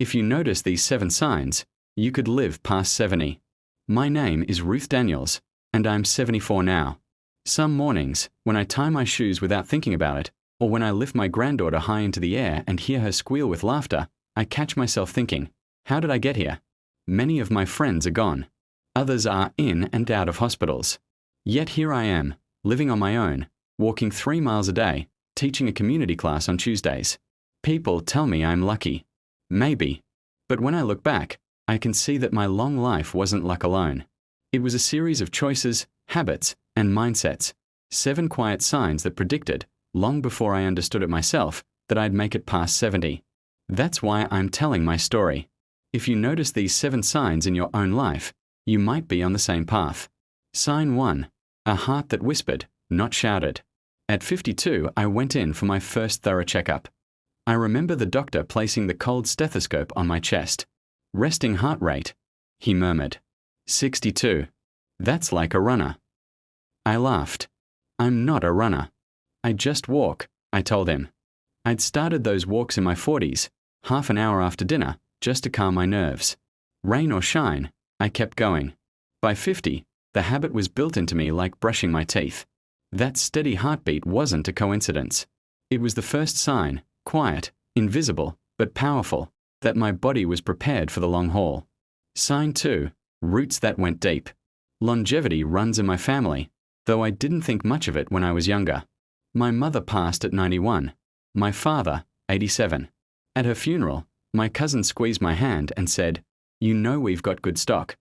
If you notice these 7 signs, you could live past 70. My name is Ruth Daniels, and I'm 74 now. Some mornings, when I tie my shoes without thinking about it, or when I lift my granddaughter high into the air and hear her squeal with laughter, I catch myself thinking, how did I get here? Many of my friends are gone. Others are in and out of hospitals. Yet here I am, living on my own, walking 3 miles a day, teaching a community class on Tuesdays. People tell me I'm lucky. Maybe. But when I look back, I can see that my long life wasn't luck alone. It was a series of choices, habits, and mindsets. 7 quiet signs that predicted, long before I understood it myself, that I'd make it past 70. That's why I'm telling my story. If you notice these 7 signs in your own life, you might be on the same path. Sign 1. A heart that whispered, not shouted. At 52, I went in for my first thorough checkup. I remember the doctor placing the cold stethoscope on my chest. Resting heart rate, he murmured. 62. That's like a runner. I laughed. I'm not a runner. I just walk, I told him. I'd started those walks in my 40s, half an hour after dinner, just to calm my nerves. Rain or shine, I kept going. By 50, the habit was built into me like brushing my teeth. That steady heartbeat wasn't a coincidence. It was the first sign, quiet, invisible, but powerful, that my body was prepared for the long haul. Sign 2. Roots that went deep. Longevity runs in my family, though I didn't think much of it when I was younger. My mother passed at 91. My father, 87. At her funeral, my cousin squeezed my hand and said, "You know we've got good stock."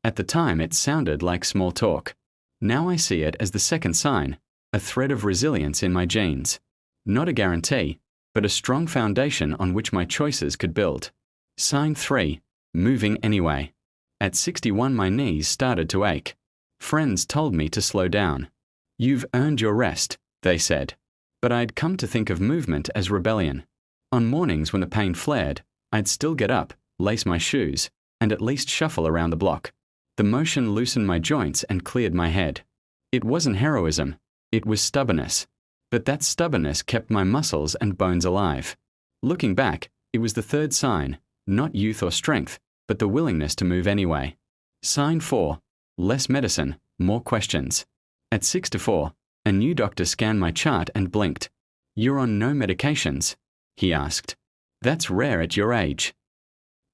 At the time, it sounded like small talk. Now I see it as the second sign, a thread of resilience in my genes. Not a guarantee, but a strong foundation on which my choices could build. Sign 3. Moving anyway. At 61, my knees started to ache. Friends told me to slow down. You've earned your rest, they said. But I'd come to think of movement as rebellion. On mornings when the pain flared, I'd still get up, lace my shoes, and at least shuffle around the block. The motion loosened my joints and cleared my head. It wasn't heroism, it was stubbornness. But that stubbornness kept my muscles and bones alive. Looking back, it was the third sign, not youth or strength, but the willingness to move anyway. Sign 4. Less medicine, more questions. At 64, a new doctor scanned my chart and blinked. "You're on no medications?" he asked. "That's rare at your age."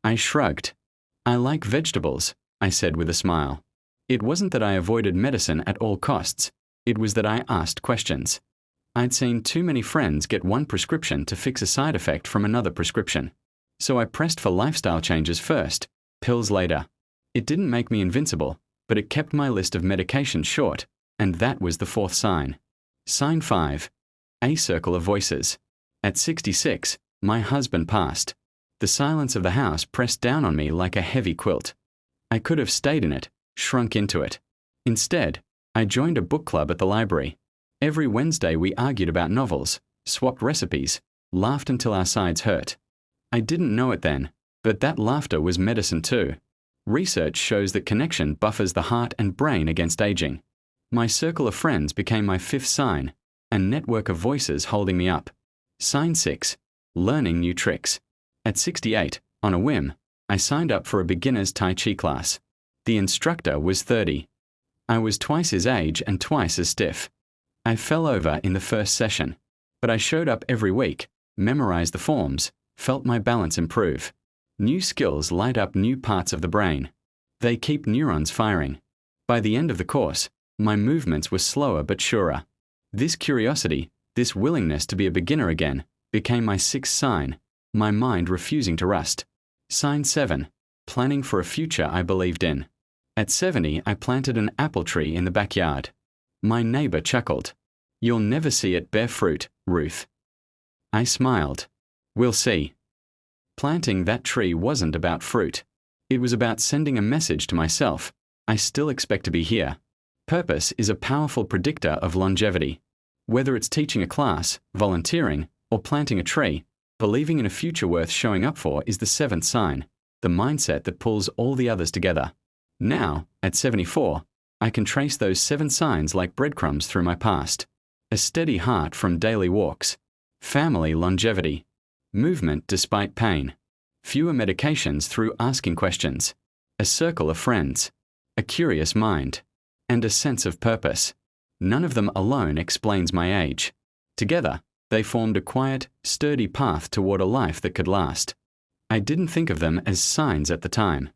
I shrugged. "I like vegetables," I said with a smile. It wasn't that I avoided medicine at all costs. It was that I asked questions. I'd seen too many friends get one prescription to fix a side effect from another prescription. So I pressed for lifestyle changes first, pills later. It didn't make me invincible, but it kept my list of medications short, and that was the fourth sign. Sign 5. A circle of voices. At 66, my husband passed. The silence of the house pressed down on me like a heavy quilt. I could have stayed in it, shrunk into it. Instead, I joined a book club at the library. Every Wednesday we argued about novels, swapped recipes, laughed until our sides hurt. I didn't know it then, but that laughter was medicine too. Research shows that connection buffers the heart and brain against aging. My circle of friends became my fifth sign, a network of voices holding me up. Sign 6. Learning new tricks. At 68, on a whim, I signed up for a beginner's Tai Chi class. The instructor was 30. I was twice his age and twice as stiff. I fell over in the first session, but I showed up every week, memorized the forms, felt my balance improve. New skills light up new parts of the brain. They keep neurons firing. By the end of the course, my movements were slower but surer. This curiosity, this willingness to be a beginner again, became my sixth sign, my mind refusing to rust. Sign 7. Planning for a future I believed in. At 70, I planted an apple tree in the backyard. My neighbor chuckled. "You'll never see it bear fruit, Ruth." I smiled. "We'll see." Planting that tree wasn't about fruit. It was about sending a message to myself. I still expect to be here. Purpose is a powerful predictor of longevity. Whether it's teaching a class, volunteering, or planting a tree, believing in a future worth showing up for is the seventh sign, the mindset that pulls all the others together. Now, at 74, I can trace those 7 signs like breadcrumbs through my past. A steady heart from daily walks. Family longevity. Movement despite pain. fewer medications through asking questions, a circle of friends, a curious mind, and a sense of purpose. None of them alone explains my age. Together, they formed a quiet, sturdy path toward a life that could last. I didn't think of them as signs at the time.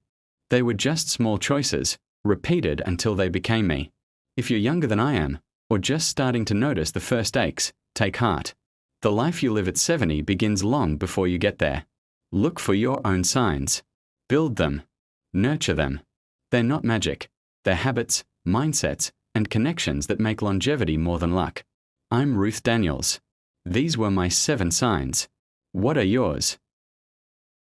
They were just small choices, repeated until they became me. If you're younger than I am, or just starting to notice the first aches, take heart. The life you live at 70 begins long before you get there. Look for your own signs. Build them. Nurture them. They're not magic. They're habits, mindsets, and connections that make longevity more than luck. I'm Ruth Daniels. These were my 7 signs. What are yours?